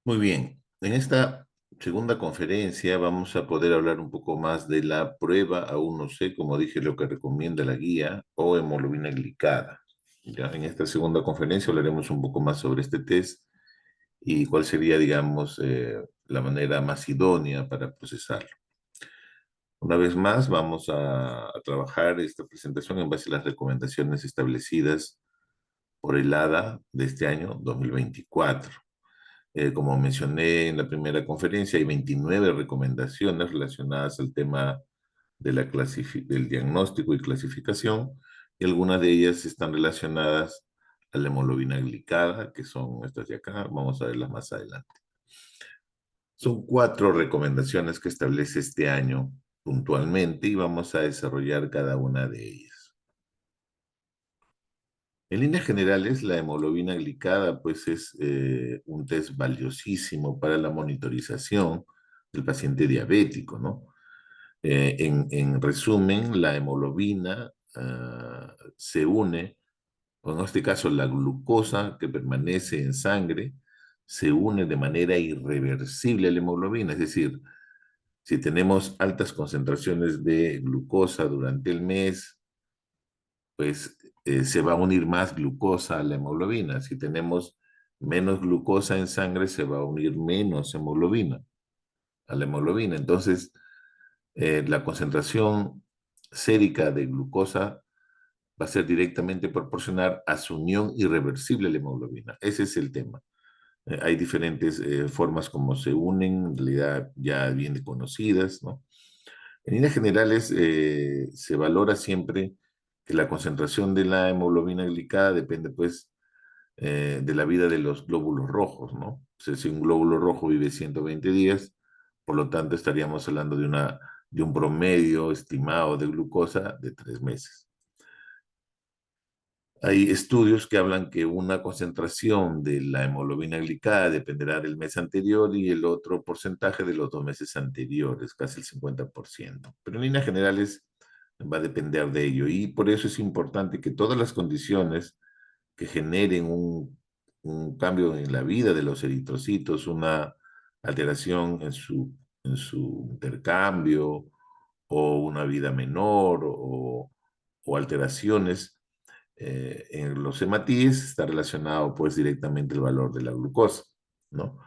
Muy bien, en esta segunda conferencia vamos a poder hablar un poco más de la prueba, aún no sé, como dije, lo que recomienda la guía o hemoglobina glicada. Ya en esta segunda conferencia hablaremos un poco más sobre este test y cuál sería, digamos, la manera más idónea para procesarlo. Una vez más, vamos a trabajar esta presentación en base a las recomendaciones establecidas por el ADA de este año 2024. Como mencioné en la primera conferencia, hay 29 recomendaciones relacionadas al tema de del diagnóstico y clasificación, y algunas de ellas están relacionadas a la hemoglobina glicada, que son estas de acá, vamos a verlas más adelante. Son 4 recomendaciones que establece este año puntualmente y vamos a desarrollar cada una de ellas. En líneas generales, la hemoglobina glicada pues es un test valiosísimo para la monitorización del paciente diabético, ¿no? En resumen, la hemoglobina se une, o en este caso la glucosa que permanece en sangre, se une de manera irreversible a la hemoglobina, es decir, si tenemos altas concentraciones de glucosa durante el mes, pues se va a unir más glucosa a la hemoglobina. Si tenemos menos glucosa en sangre, se va a unir menos hemoglobina a la hemoglobina. Entonces, la concentración sérica de glucosa va a ser directamente proporcional a su unión irreversible a la hemoglobina. Ese es el tema. Hay diferentes formas como se unen, en realidad ya bien conocidas, ¿no? En líneas generales, se valora siempre que la concentración de la hemoglobina glicada depende, pues, de la vida de los glóbulos rojos, ¿no? O sea, si un glóbulo rojo vive 120 días, por lo tanto estaríamos hablando de un promedio estimado de glucosa de 3 meses. Hay estudios que hablan que una concentración de la hemoglobina glicada dependerá del mes anterior y el otro porcentaje de los 2 meses anteriores, casi el 50%. Pero en líneas generales va a depender de ello y por eso es importante que todas las condiciones que generen un cambio en la vida de los eritrocitos, una alteración en su intercambio o una vida menor o alteraciones en los hematíes, está relacionado pues directamente el valor de la glucosa, ¿no?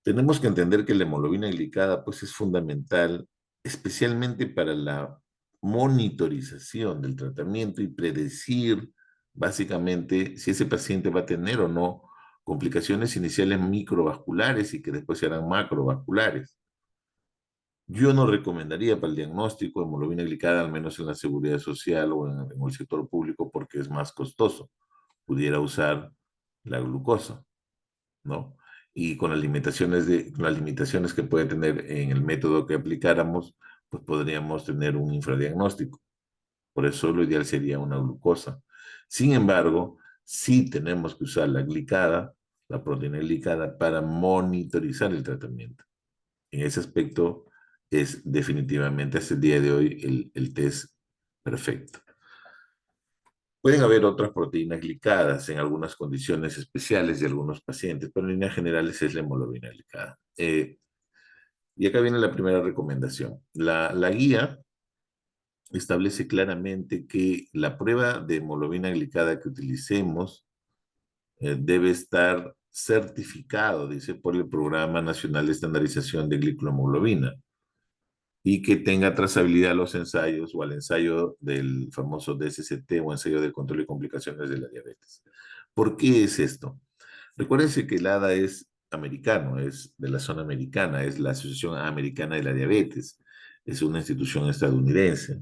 Tenemos que entender que la hemoglobina glicada pues es fundamental, especialmente para la monitorización del tratamiento y predecir básicamente si ese paciente va a tener o no complicaciones iniciales microvasculares y que después serán macrovasculares. Yo no recomendaría para el diagnóstico de hemoglobina glicada, al menos en la seguridad social o en el sector público, porque es más costoso. Pudiera usar la glucosa, ¿no? Y con con las limitaciones que puede tener en el método que aplicáramos, pues podríamos tener un infradiagnóstico. Por eso lo ideal sería una glucosa. Sin embargo, sí tenemos que usar la glicada, la proteína glicada, para monitorizar el tratamiento. En ese aspecto es definitivamente hasta el día de hoy el test perfecto. Pueden haber otras proteínas glicadas en algunas condiciones especiales de algunos pacientes, pero en líneas generales es la hemoglobina glicada. Y acá viene la primera recomendación. La guía establece claramente que la prueba de hemoglobina glicada que utilicemos debe estar certificado, dice, por el Programa Nacional de Estandarización de Glicohemoglobina y que tenga trazabilidad a los ensayos o al ensayo del famoso DSCT o ensayo de control y complicaciones de la diabetes. ¿Por qué es esto? Recuérdense que el ADA es americano, es de la zona americana, es la Asociación Americana de la Diabetes, es una institución estadounidense.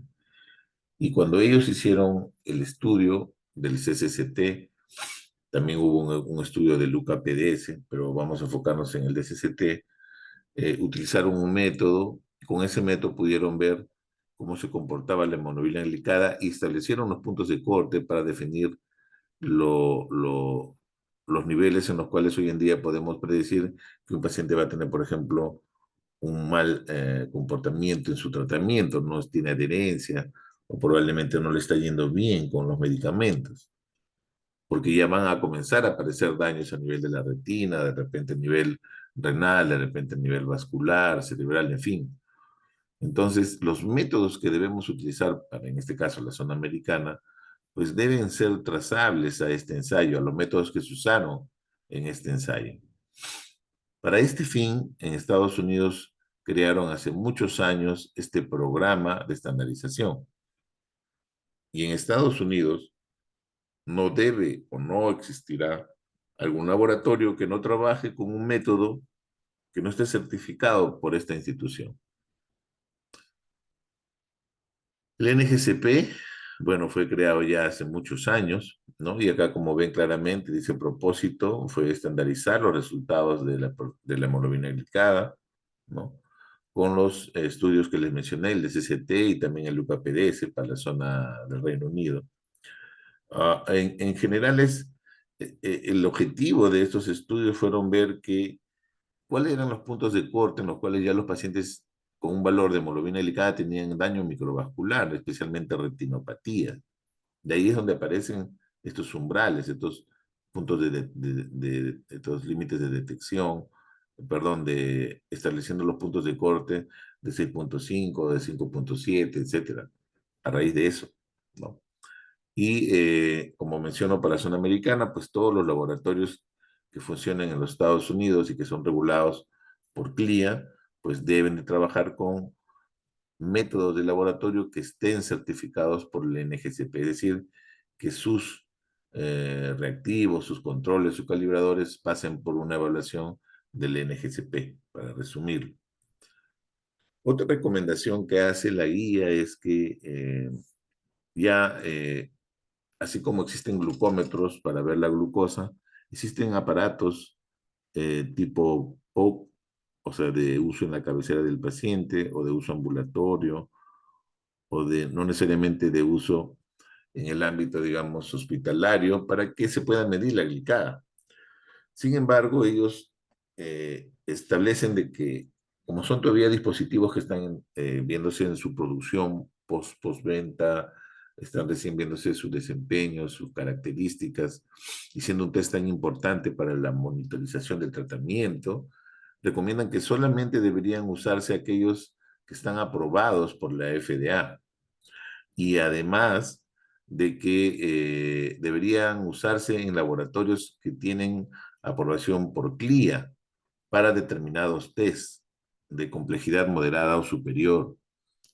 Y cuando ellos hicieron el estudio del CCCT, también hubo un estudio del LUCA-PDS, pero vamos a enfocarnos en el DCCT, utilizaron un método, con ese método pudieron ver cómo se comportaba la hemoglobina glicada y establecieron los puntos de corte para definir lo, lo, los niveles en los cuales hoy en día podemos predecir que un paciente va a tener, por ejemplo, un mal comportamiento en su tratamiento, no tiene adherencia o probablemente no le está yendo bien con los medicamentos. porque ya van a comenzar a aparecer daños a nivel de la retina, de repente a nivel renal, de repente a nivel vascular, cerebral, en fin. Entonces, los métodos que debemos utilizar para, en este caso, la zona americana, pues deben ser trazables a este ensayo, a los métodos que se usaron en este ensayo. Para este fin, en Estados Unidos crearon hace muchos años este programa de estandarización. Y en Estados Unidos no debe o no existirá algún laboratorio que no trabaje con un método que no esté certificado por esta institución. El NGCP, bueno, fue creado ya hace muchos años, ¿no? Y acá, como ven claramente, dice propósito, fue estandarizar los resultados de la hemoglobina glicada, ¿no? Con los estudios que les mencioné, el DCCT y también el UPPDS para la zona del Reino Unido. En general, el objetivo de estos estudios fueron ver cuáles eran los puntos de corte en los cuales ya los pacientes con un valor de hemoglobina glicada tenían daño microvascular, especialmente retinopatía. De ahí es donde aparecen estos umbrales, estos puntos estos límites de detección, perdón, estableciendo los puntos de corte de 6.5, de 5.7, etcétera, a raíz de eso, ¿no? Y como menciono para la zona americana, pues todos los laboratorios que funcionan en los Estados Unidos y que son regulados por CLIA, pues deben de trabajar con métodos de laboratorio que estén certificados por el NGCP, es decir, que sus reactivos, sus controles, sus calibradores pasen por una evaluación del NGCP, para resumir. Otra recomendación que hace la guía es que ya así como existen glucómetros para ver la glucosa, existen aparatos tipo POC, o sea, de uso en la cabecera del paciente o de uso ambulatorio o de no necesariamente de uso en el ámbito, digamos, hospitalario para que se pueda medir la glicada. Sin embargo, ellos establecen de que, como son todavía dispositivos que están viéndose en su producción postventa, están recién viéndose su desempeño, sus características, y siendo un test tan importante para la monitorización del tratamiento, recomiendan que solamente deberían usarse aquellos que están aprobados por la FDA. Y además de que deberían usarse en laboratorios que tienen aprobación por CLIA para determinados test de complejidad moderada o superior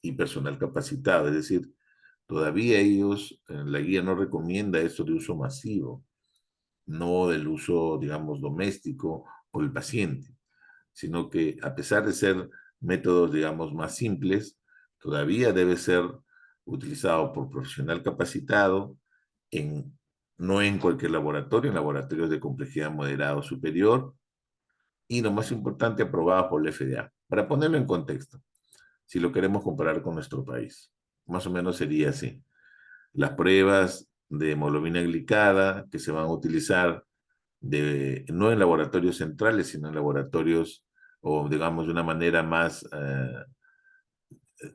y personal capacitado. Es decir, todavía ellos, la guía no recomienda esto de uso masivo, no del uso, digamos, doméstico por el paciente, sino que a pesar de ser métodos, digamos, más simples, todavía debe ser utilizado por profesional capacitado en, no en cualquier laboratorio, en laboratorios de complejidad moderada o superior, y lo más importante, aprobado por la FDA. Para ponerlo en contexto, si lo queremos comparar con nuestro país, más o menos sería así. Las pruebas de hemoglobina glicada que se van a utilizar no en laboratorios centrales, sino en laboratorios o digamos de una manera más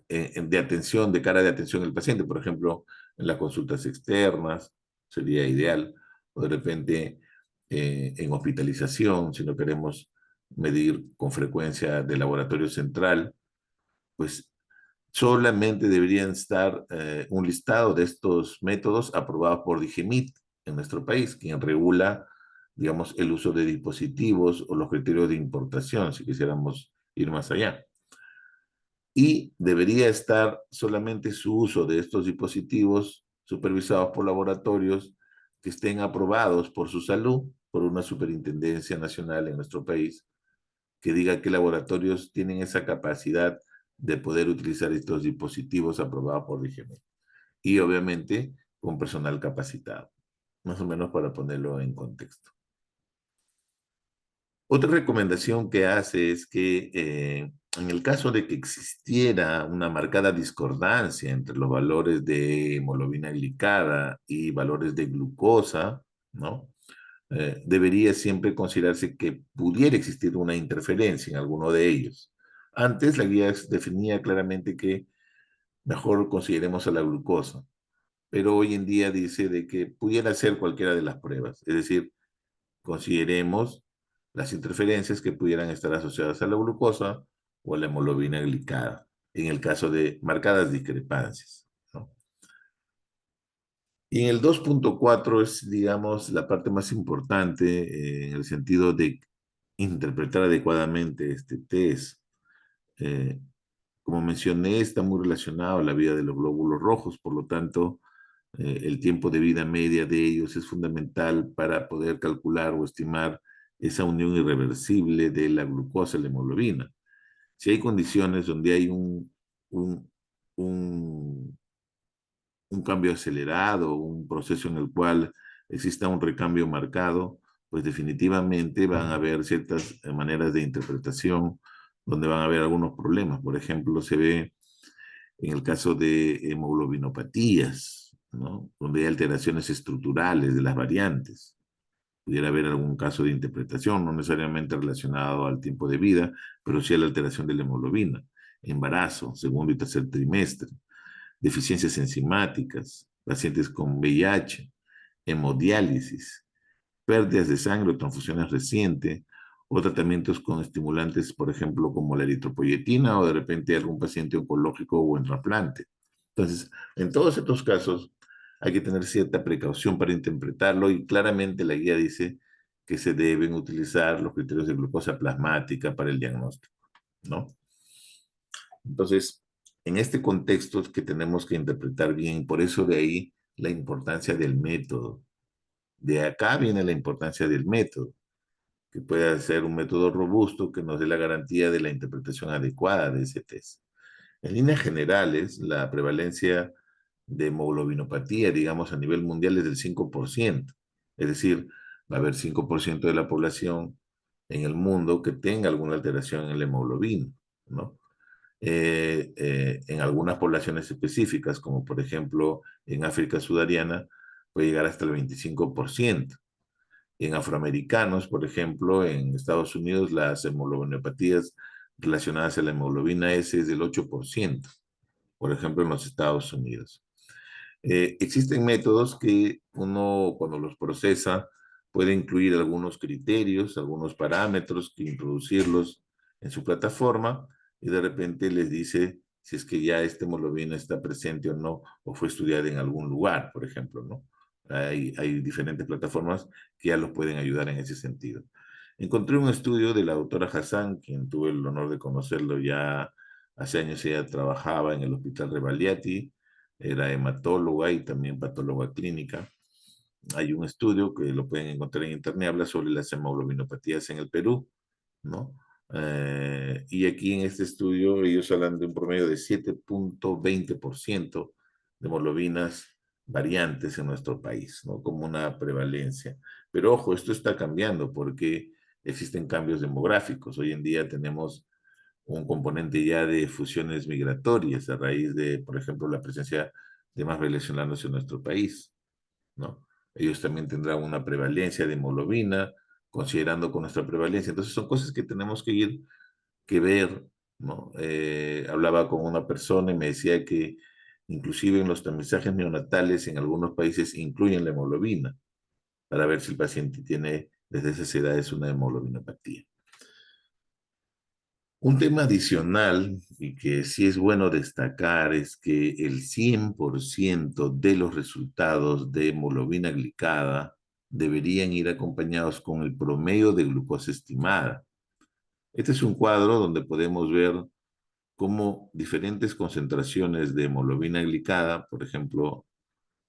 de atención, de cara de atención al paciente, por ejemplo, en las consultas externas, sería ideal, o de repente en hospitalización, si no queremos medir con frecuencia de laboratorio central, pues solamente deberían estar un listado de estos métodos aprobados por DIGEMIT en nuestro país, quien regula, digamos, el uso de dispositivos o los criterios de importación, si quisiéramos ir más allá. Y debería estar solamente su uso de estos dispositivos supervisados por laboratorios que estén aprobados por su salud, por una superintendencia nacional en nuestro país, que diga qué laboratorios tienen esa capacidad de poder utilizar estos dispositivos aprobados por DGM. Y obviamente con personal capacitado, más o menos para ponerlo en contexto. Otra recomendación que hace es que en el caso de que existiera una marcada discordancia entre los valores de hemoglobina glicada y valores de glucosa, ¿no? Debería siempre considerarse que pudiera existir una interferencia en alguno de ellos. Antes la guía definía claramente que mejor consideremos a la glucosa, pero hoy en día dice de que pudiera ser cualquiera de las pruebas. Es decir, consideremos las interferencias que pudieran estar asociadas a la glucosa o a la hemoglobina glicada, en el caso de marcadas discrepancias, ¿no? Y en el 2.4 es, digamos, la parte más importante en el sentido de interpretar adecuadamente este test. Eh, Como mencioné, está muy relacionado a la vida de los glóbulos rojos, por lo tanto, el tiempo de vida media de ellos es fundamental para poder calcular o estimar esa unión irreversible de la glucosa y la hemoglobina. Si hay condiciones donde hay un, un, un cambio acelerado, un proceso en el cual exista un recambio marcado, pues definitivamente van a haber ciertas maneras de interpretación donde van a haber algunos problemas. Por ejemplo, se ve en el caso de hemoglobinopatías, ¿no? Donde hay alteraciones estructurales de las variantes. Pudiera haber algún caso de interpretación, no necesariamente relacionado al tiempo de vida, pero sí a la alteración de la hemoglobina, embarazo, segundo y tercer trimestre, deficiencias enzimáticas, pacientes con VIH, hemodiálisis, pérdidas de sangre o transfusiones recientes, o tratamientos con estimulantes, por ejemplo, como la eritropoyetina o de repente algún paciente oncológico o en trasplante. Entonces, en todos estos casos hay que tener cierta precaución para interpretarlo y claramente la guía dice que se deben utilizar los criterios de glucosa plasmática para el diagnóstico, ¿no? Entonces, en este contexto es que tenemos que interpretar bien, por eso de ahí la importancia del método. De acá viene la importancia del método, que pueda ser un método robusto que nos dé la garantía de la interpretación adecuada de ese test. En líneas generales, la prevalencia de hemoglobinopatía, digamos, a nivel mundial es del 5%. Es decir, va a haber 5% de la población en el mundo que tenga alguna alteración en la hemoglobina, ¿no? En algunas poblaciones específicas, como por ejemplo en África subsahariana, puede llegar hasta el 25%. En afroamericanos, por ejemplo, en Estados Unidos, las hemoglobinopatías relacionadas a la hemoglobina S es del 8%, por ejemplo, en los Estados Unidos. Existen métodos que uno, cuando los procesa, puede incluir algunos criterios, algunos parámetros, que introducirlos en su plataforma y de repente les dice si es que ya esta hemoglobina está presente o no, o fue estudiada en algún lugar, por ejemplo, ¿no? Hay diferentes plataformas que ya los pueden ayudar en ese sentido. Encontré un estudio de la doctora Hassan, quien tuve el honor de conocerlo ya hace años. Ella trabajaba en el Hospital Revaliati, era hematóloga y también patóloga clínica. Hay un estudio que lo pueden encontrar en internet, habla sobre las hemoglobinopatías en el Perú, ¿no? Y aquí en este estudio ellos hablan de un promedio de 7.20% de hemoglobinas variantes en nuestro país, ¿no? Como una prevalencia. Pero ojo, esto está cambiando porque existen cambios demográficos. Hoy en día tenemos un componente ya de fusiones migratorias a raíz de, por ejemplo, la presencia de más venezolanos en nuestro país, ¿no? Ellos también tendrán una prevalencia de hemoglobina, considerando con nuestra prevalencia. Entonces son cosas que tenemos que ir, que ver, ¿no? Hablaba con una persona y me decía que inclusive en los tamizajes neonatales en algunos países incluyen la hemoglobina para ver si el paciente tiene desde esas edades una hemoglobinopatía. Un tema adicional y que sí es bueno destacar es que el 100% de los resultados de hemoglobina glicada deberían ir acompañados con el promedio de glucosa estimada. Este es un cuadro donde podemos ver cómo diferentes concentraciones de hemoglobina glicada, por ejemplo,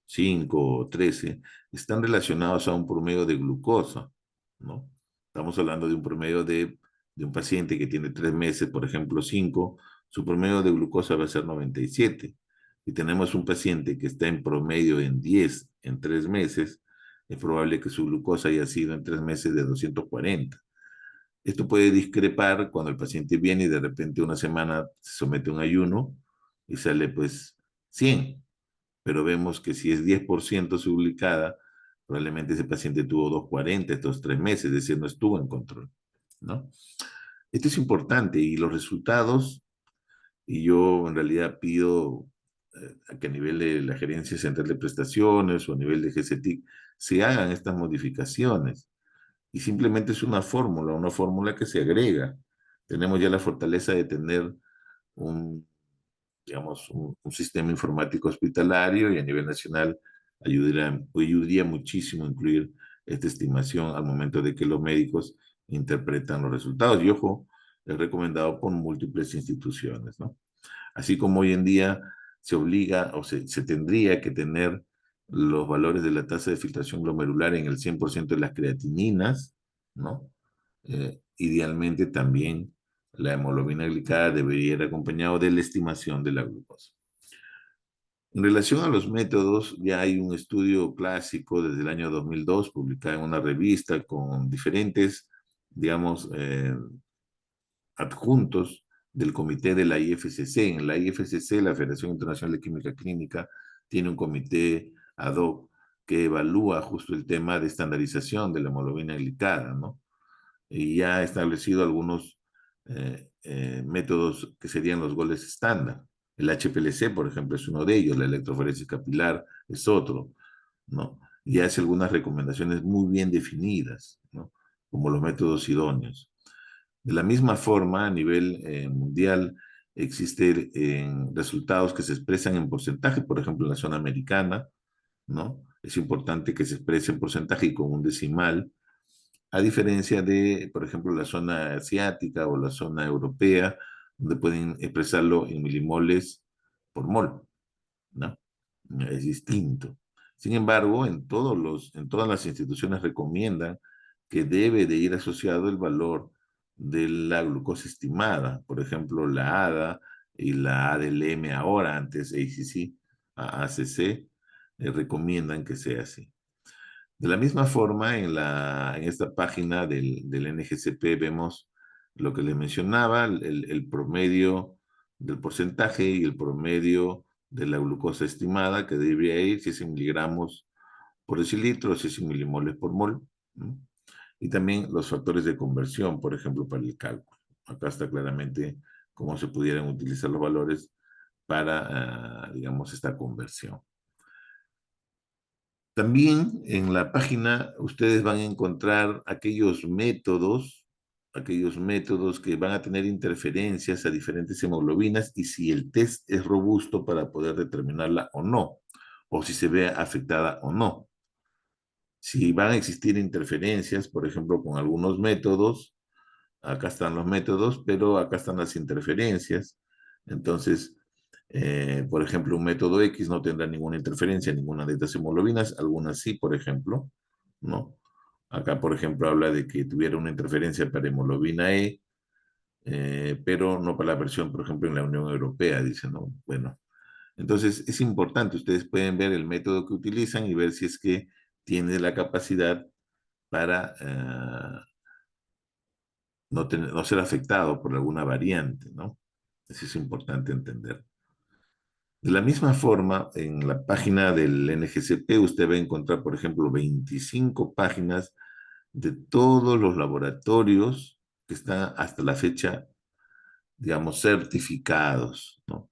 5 o 13, están relacionados a un promedio de glucosa, ¿no? Estamos hablando de un promedio de un paciente que tiene 3 meses, por ejemplo, 5, su promedio de glucosa va a ser 97. Si tenemos un paciente que está en promedio en 10 en 3 meses, es probable que su glucosa haya sido en 3 meses de 240. Esto puede discrepar cuando el paciente viene y de repente una semana se somete a un ayuno y sale pues 100, pero vemos que si es 10% sublicada, probablemente ese paciente tuvo 240 estos 3 meses, es decir, no estuvo en control, ¿no? Esto es importante y los resultados, y yo en realidad pido que a nivel de la Gerencia Central de Prestaciones o a nivel de GCTIC se hagan estas modificaciones. Y simplemente es una fórmula que se agrega. Tenemos ya la fortaleza de tener un, digamos, un sistema informático hospitalario y a nivel nacional ayudaría muchísimo incluir esta estimación al momento de que los médicos interpretan los resultados. Y ojo, es recomendado por múltiples instituciones, ¿no? Así como hoy en día se obliga o se tendría que tener los valores de la tasa de filtración glomerular en el 100% de las creatininas, ¿no? Idealmente también la hemoglobina glicada debería ir acompañado de la estimación de la glucosa. En relación a los métodos, ya hay un estudio clásico desde el año 2002, publicado en una revista con diferentes, digamos, adjuntos del comité de la IFCC. En la IFCC, la Federación Internacional de Química Clínica, tiene un comité ad hoc que evalúa justo el tema de estandarización de la hemoglobina glicada, ¿no? Y ya ha establecido algunos métodos que serían los goles estándar. El HPLC, por ejemplo, es uno de ellos, la electroforesis capilar es otro, ¿no? Y hace algunas recomendaciones muy bien definidas, ¿no? Como los métodos idóneos. De la misma forma, a nivel mundial, existen resultados que se expresan en porcentaje, por ejemplo, en la zona americana, ¿no? Es importante que se exprese en porcentaje y con un decimal, a diferencia de, por ejemplo, la zona asiática o la zona europea, donde pueden expresarlo en milimoles por mol, ¿no? Es distinto. Sin embargo, en todas las instituciones recomiendan que debe de ir asociado el valor de la glucosa estimada, por ejemplo, la ADA y la ADLM ahora, antes ACC, ACC, recomiendan que sea así. De la misma forma, en esta página del NGCP vemos lo que les mencionaba, el promedio del porcentaje y el promedio de la glucosa estimada, que debería ir si es en miligramos por decilitro, si es en milimoles por mol, ¿no? Y también los factores de conversión, por ejemplo, para el cálculo. Acá está claramente cómo se pudieran utilizar los valores para, digamos, esta conversión. También en la página ustedes van a encontrar aquellos métodos que van a tener interferencias a diferentes hemoglobinas y si el test es robusto para poder determinarla o no, o si se ve afectada o no. Si van a existir interferencias, por ejemplo, con algunos métodos, acá están los métodos, pero acá están las interferencias. Entonces, por ejemplo, un método X no tendrá ninguna interferencia en ninguna de estas hemoglobinas, algunas sí, por ejemplo, ¿no? Acá, por ejemplo, habla de que tuviera una interferencia para hemoglobina E, pero no para la versión, por ejemplo, en la Unión Europea, dice, ¿no? Bueno, entonces es importante, ustedes pueden ver el método que utilizan y ver si es que tiene la capacidad para no ser afectado por alguna variante, ¿no? Eso es importante entender. De la misma forma, en la página del NGCP usted va a encontrar, por ejemplo, 25 páginas de todos los laboratorios que están hasta la fecha, digamos, certificados, ¿no?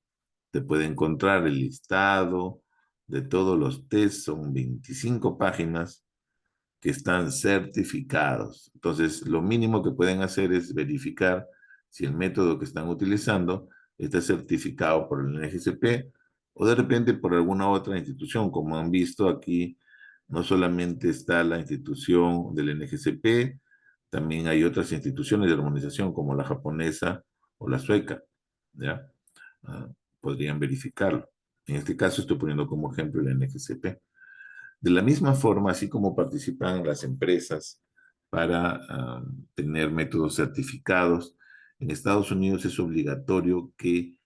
Te puede encontrar el listado de todos los test, son 25 páginas que están certificados. Entonces, lo mínimo que pueden hacer es verificar si el método que están utilizando está certificado por el NGCP o de repente por alguna otra institución. Como han visto aquí, no solamente está la institución del NGCP, también hay otras instituciones de armonización como la japonesa o la sueca, ¿ya? Ah, podrían verificarlo. En este caso estoy poniendo como ejemplo el NGCP. De la misma forma, así como participan las empresas para tener métodos certificados, en Estados Unidos es obligatorio que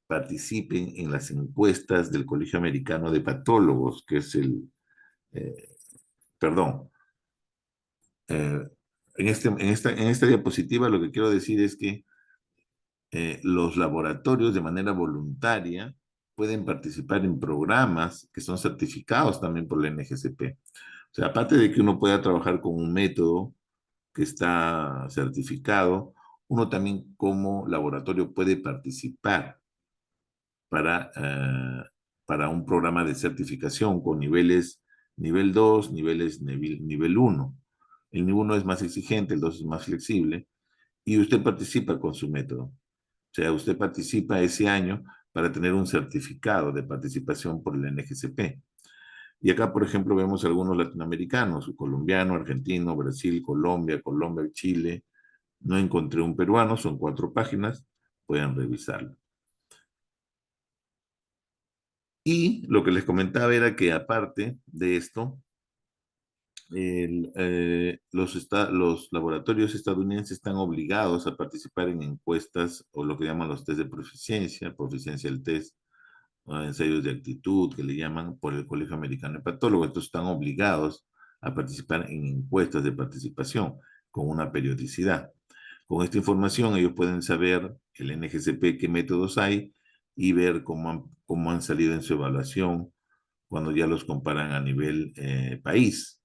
participen en las encuestas del Colegio Americano de Patólogos, que es eh, perdón, eh, en esta diapositiva lo que quiero decir es que los laboratorios de manera voluntaria pueden participar en programas que son certificados también por la NGCP. O sea, aparte de que uno pueda trabajar con un método que está certificado, uno también como laboratorio puede participar para para un programa de certificación con niveles nivel 2, nivel 1. El nivel 1 es más exigente, el 2 es más flexible, y usted participa con su método. O sea, usted participa ese año para tener un certificado de participación por el NGCP. Y acá, por ejemplo, vemos algunos latinoamericanos, colombiano, argentino, Brasil, Colombia, Chile. No encontré un peruano, son 4 páginas, pueden revisarlo. Y lo que les comentaba era que aparte de esto, los laboratorios estadounidenses están obligados a participar en encuestas o lo que llaman los test de proficiencia del test, ensayos de actitud que le llaman por el Colegio Americano de Patólogos. Estos están obligados a participar en encuestas de participación con una periodicidad. Con esta información ellos pueden saber el NGCP qué métodos hay y ver cómo han salido en su evaluación cuando ya los comparan a nivel país.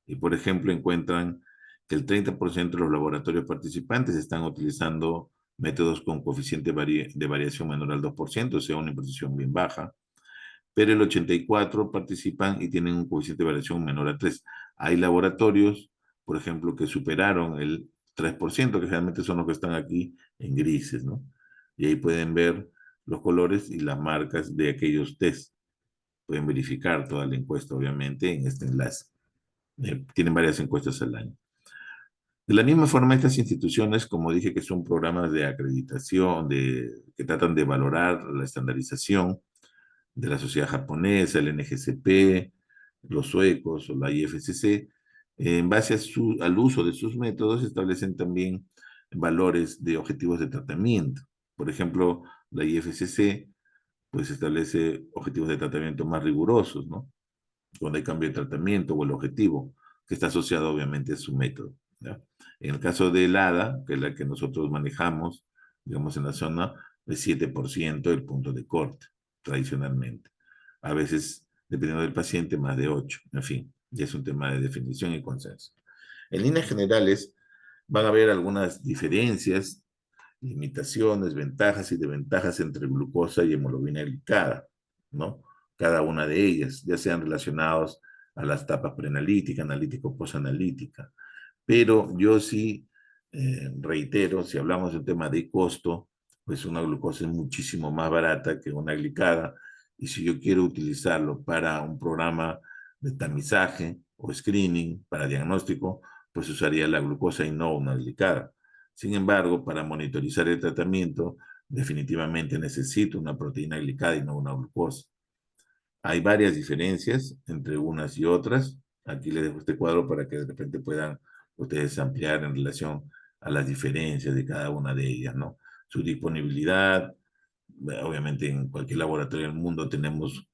Y por ejemplo encuentran que el 30% de los laboratorios participantes están utilizando métodos con coeficiente de variación menor al 2%, o sea, una imprecisión bien baja, pero el 84% participan y tienen un coeficiente de variación menor a 3. Hay laboratorios, por ejemplo, que superaron el 3%, que generalmente son los que están aquí en grises, ¿no? Y ahí pueden ver los colores y las marcas de aquellos test. Pueden verificar toda la encuesta, obviamente, en este enlace. Tienen varias encuestas al año. De la misma forma, estas instituciones, como dije, que son programas de acreditación, que tratan de valorar la estandarización de la sociedad japonesa, el NGCP, los suecos o la IFSC, en base al uso de sus métodos, establecen también valores de objetivos de tratamiento. Por ejemplo, la IFSC pues establece objetivos de tratamiento más rigurosos, ¿no? Cuando hay cambio de tratamiento o el objetivo, que está asociado obviamente a su método, ¿ya? En el caso del ADA, que es la que nosotros manejamos, digamos en la zona, es 7% el punto de corte, tradicionalmente. A veces, dependiendo del paciente, más de 8. En fin, ya es un tema de definición y consenso. En líneas generales, van a haber algunas diferencias, limitaciones, ventajas y desventajas entre glucosa y hemoglobina glicada, ¿no? Cada una de ellas, ya sean relacionados a las etapas preanalítica, analítica o posanalítica. Pero yo sí reitero, si hablamos de un tema de costo, pues una glucosa es muchísimo más barata que una glicada, y si yo quiero utilizarlo para un programa de tamizaje o screening para diagnóstico, pues usaría la glucosa y no una glicada. Sin embargo, para monitorizar el tratamiento, definitivamente necesito una proteína glicada y no una glucosa. Hay varias diferencias entre unas y otras. Aquí les dejo este cuadro para que de repente puedan ustedes ampliar en relación a las diferencias de cada una de ellas, ¿no? Su disponibilidad, obviamente en cualquier laboratorio del mundo tenemos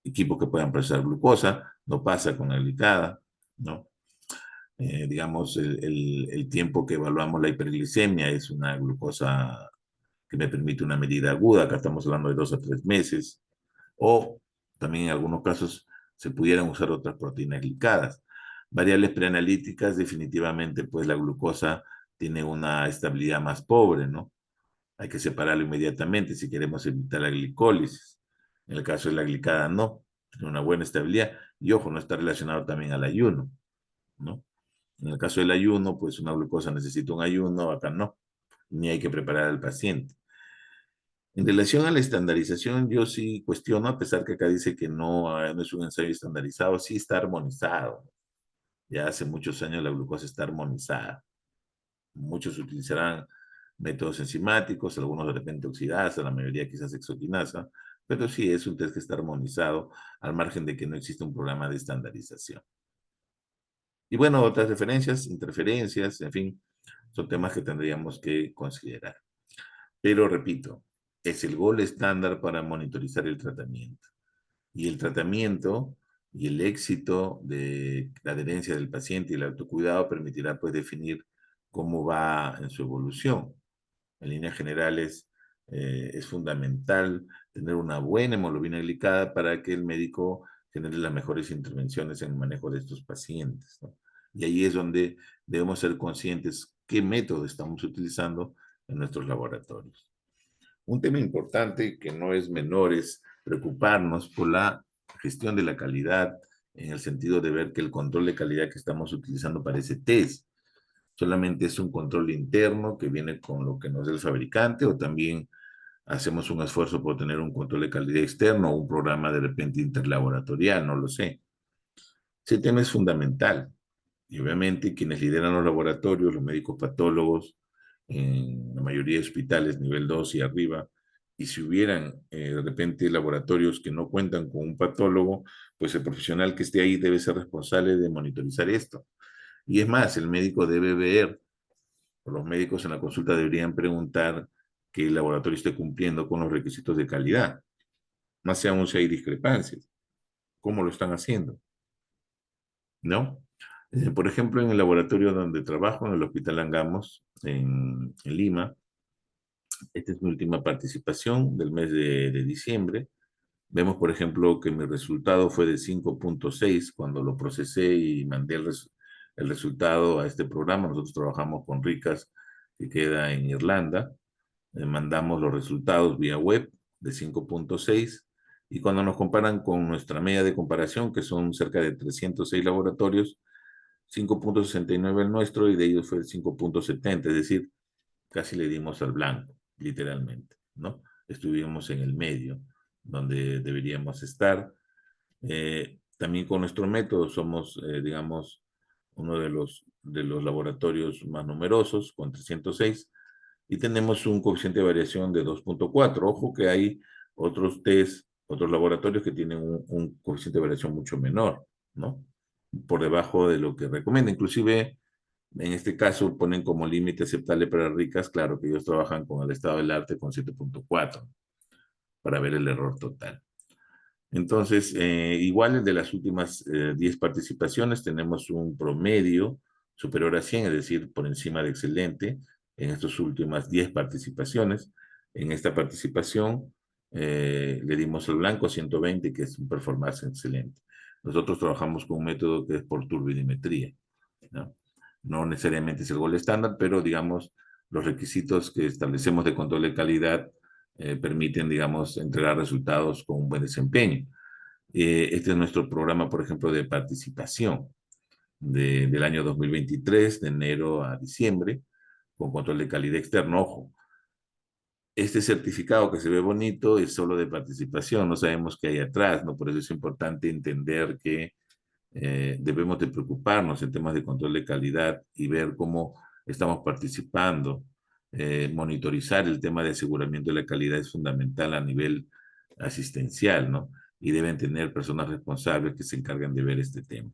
equipos que puedan procesar glucosa, no pasa con la glicada, ¿no? Digamos, el tiempo que evaluamos la hiperglicemia es una glucosa que me permite una medida aguda, acá estamos hablando de 2 a 3 meses, o también en algunos casos se pudieran usar otras proteínas glicadas. Variables preanalíticas, definitivamente, pues la glucosa tiene una estabilidad más pobre, ¿no? Hay que separarlo inmediatamente si queremos evitar la glicólisis. En el caso de la glicada, no, tiene una buena estabilidad y ojo, no está relacionado también al ayuno, ¿no? En el caso del ayuno, pues una glucosa necesita un ayuno, acá no, ni hay que preparar al paciente. En relación a la estandarización, yo sí cuestiono, a pesar que acá dice que no, no es un ensayo estandarizado, sí está armonizado. Ya hace muchos años la glucosa está armonizada. Muchos utilizarán métodos enzimáticos, algunos de repente oxidasa, la mayoría quizás exoquinasa, pero sí es un test que está armonizado al margen de que no existe un programa de estandarización. Y bueno, otras referencias, interferencias, en fin, son temas que tendríamos que considerar. Pero repito, es el gol estándar para monitorizar el tratamiento. Y el tratamiento y el éxito de la adherencia del paciente y el autocuidado permitirá pues definir cómo va en su evolución. En líneas generales, es fundamental tener una buena hemoglobina glicada para que el médico genere las mejores intervenciones en el manejo de estos pacientes, ¿no? Y ahí es donde debemos ser conscientes qué método estamos utilizando en nuestros laboratorios. Un tema importante que no es menor es preocuparnos por la gestión de la calidad, en el sentido de ver que el control de calidad que estamos utilizando para ese test solamente es un control interno que viene con lo que nos da el fabricante, o también hacemos un esfuerzo por tener un control de calidad externo o un programa de repente interlaboratorial, no lo sé. Ese tema es fundamental. Y obviamente quienes lideran los laboratorios, los médicos patólogos, en la mayoría de hospitales nivel 2 y arriba, y si hubieran de repente laboratorios que no cuentan con un patólogo, pues el profesional que esté ahí debe ser responsable de monitorizar esto. Y es más, el médico debe ver, o los médicos en la consulta deberían preguntar que el laboratorio esté cumpliendo con los requisitos de calidad, más aún si hay discrepancias. ¿Cómo lo están haciendo? ¿No? Por ejemplo, en el laboratorio donde trabajo, en el Hospital Angamos, en Lima, esta es mi última participación del mes de diciembre. Vemos, por ejemplo, que mi resultado fue de 5.6 cuando lo procesé y mandé el resultado a este programa. Nosotros trabajamos con RICAS, que queda en Irlanda. Mandamos los resultados vía web de 5.6, y cuando nos comparan con nuestra media de comparación, que son cerca de 306 laboratorios, 5.69 el nuestro y de ellos fue el 5.70, es decir, casi le dimos al blanco, literalmente, ¿no? Estuvimos en el medio, donde deberíamos estar. También con nuestro método somos, digamos, uno de los laboratorios más numerosos, con 306, y tenemos un coeficiente de variación de 2.4. Ojo que hay otros test, otros laboratorios que tienen un coeficiente de variación mucho menor, ¿no? Por debajo de lo que recomienda. Inclusive, en este caso, ponen como límite aceptable para ricas, claro que ellos trabajan con el estado del arte con 7.4 para ver el error total. Entonces, igual de las últimas 10 participaciones, tenemos un promedio superior a 100, es decir, por encima de excelente, en estas últimas 10 participaciones. En esta participación le dimos el blanco a 120, que es un performance excelente. Nosotros trabajamos con un método que es por turbidimetría, ¿no? No necesariamente es el gol estándar, pero digamos, los requisitos que establecemos de control de calidad permiten, digamos, entregar resultados con un buen desempeño. Este es nuestro programa, por ejemplo, de participación del año 2023, de enero a diciembre, con control de calidad externo. Ojo, este certificado que se ve bonito es solo de participación, no sabemos qué hay atrás, ¿no? Por eso es importante entender que debemos de preocuparnos en temas de control de calidad y ver cómo estamos participando. Monitorizar el tema de aseguramiento de la calidad es fundamental a nivel asistencial, ¿no? Y deben tener personas responsables que se encargan de ver este tema.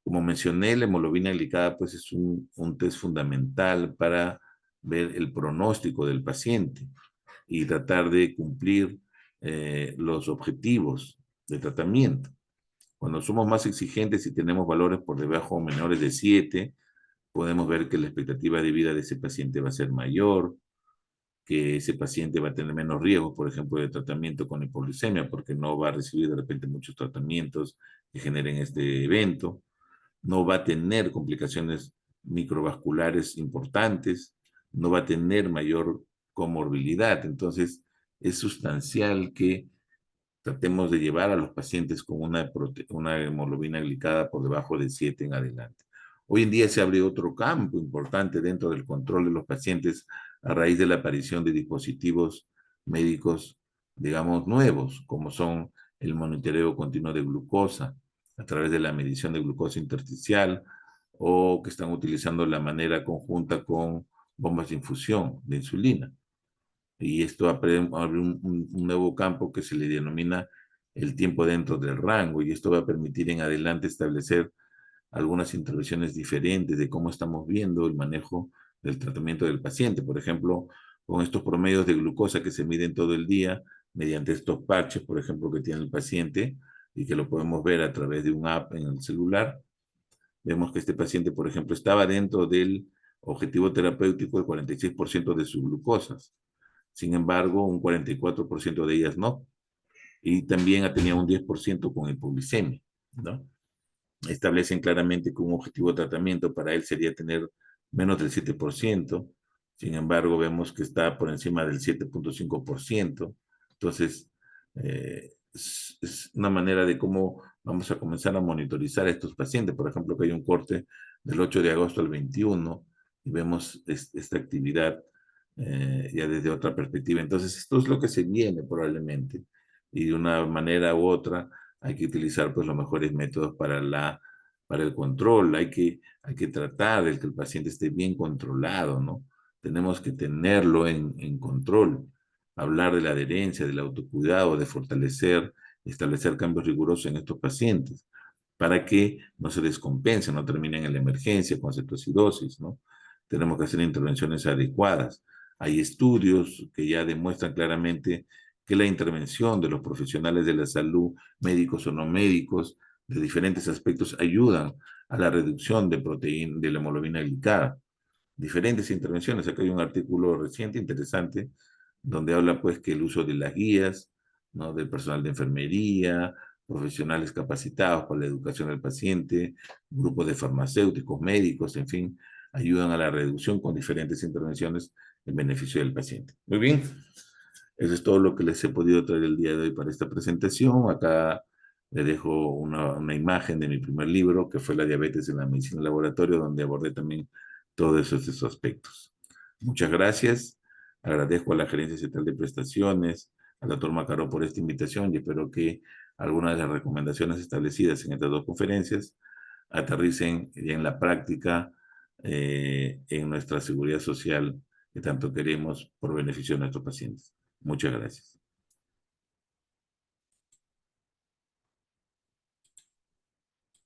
Como mencioné, la hemoglobina glicada pues es un test fundamental para ver el pronóstico del paciente y tratar de cumplir los objetivos de tratamiento. Cuando somos más exigentes y tenemos valores por debajo o menores de 7, podemos ver que la expectativa de vida de ese paciente va a ser mayor, que ese paciente va a tener menos riesgos, por ejemplo, de tratamiento con hipoglucemia, porque no va a recibir de repente muchos tratamientos que generen este evento, no va a tener complicaciones microvasculares importantes, no va a tener mayor comorbilidad. Entonces, es sustancial que tratemos de llevar a los pacientes con una hemoglobina glicada por debajo de 7 en adelante. Hoy en día se abre otro campo importante dentro del control de los pacientes a raíz de la aparición de dispositivos médicos, digamos, nuevos, como son el monitoreo continuo de glucosa a través de la medición de glucosa intersticial, o que están utilizando la manera conjunta con bombas de infusión de insulina. Y esto abre un nuevo campo que se le denomina el tiempo dentro del rango, y esto va a permitir en adelante establecer algunas intervenciones diferentes de cómo estamos viendo el manejo del tratamiento del paciente. Por ejemplo, con estos promedios de glucosa que se miden todo el día mediante estos parches, por ejemplo, que tiene el paciente y que lo podemos ver a través de un app en el celular, vemos que este paciente, por ejemplo, estaba dentro del objetivo terapéutico del 46% de sus glucosas. Sin embargo, un 44% de ellas no. Y también tenía un 10% con hipoglicemia, ¿no? Establecen claramente que un objetivo de tratamiento para él sería tener menos del 7%. Sin embargo, vemos que está por encima del 7.5%. Entonces, Es una manera de cómo vamos a comenzar a monitorizar a estos pacientes. Por ejemplo, que hay un corte del 8 de agosto al 21 y vemos esta actividad ya desde otra perspectiva. Entonces, esto es lo que se viene probablemente. Y de una manera u otra hay que utilizar pues, los mejores métodos para el control. Hay que tratar de que el paciente esté bien controlado, ¿no? Tenemos que tenerlo en control, hablar de la adherencia, del autocuidado, de fortalecer, establecer cambios rigurosos en estos pacientes para que no se descompensen, no terminen en la emergencia con cetoacidosis, ¿no? Tenemos que hacer intervenciones adecuadas. Hay estudios que ya demuestran claramente que la intervención de los profesionales de la salud, médicos o no médicos, de diferentes aspectos, ayudan a la reducción de proteína, de la hemoglobina glicada. Diferentes intervenciones. Acá hay un artículo reciente interesante donde habla pues que el uso de las guías, ¿no? Del personal de enfermería, profesionales capacitados para la educación del paciente, grupos de farmacéuticos, médicos, en fin, ayudan a la reducción con diferentes intervenciones en beneficio del paciente. Muy bien, eso es todo lo que les he podido traer el día de hoy para esta presentación. Acá les dejo una imagen de mi primer libro, que fue La diabetes en la medicina laboratorio, donde abordé también todos esos aspectos. Muchas gracias. Agradezco a la Gerencia Central de Prestaciones, al doctor Macaró por esta invitación y espero que algunas de las recomendaciones establecidas en estas dos conferencias aterricen ya en la práctica en nuestra seguridad social que tanto queremos por beneficio de nuestros pacientes. Muchas gracias.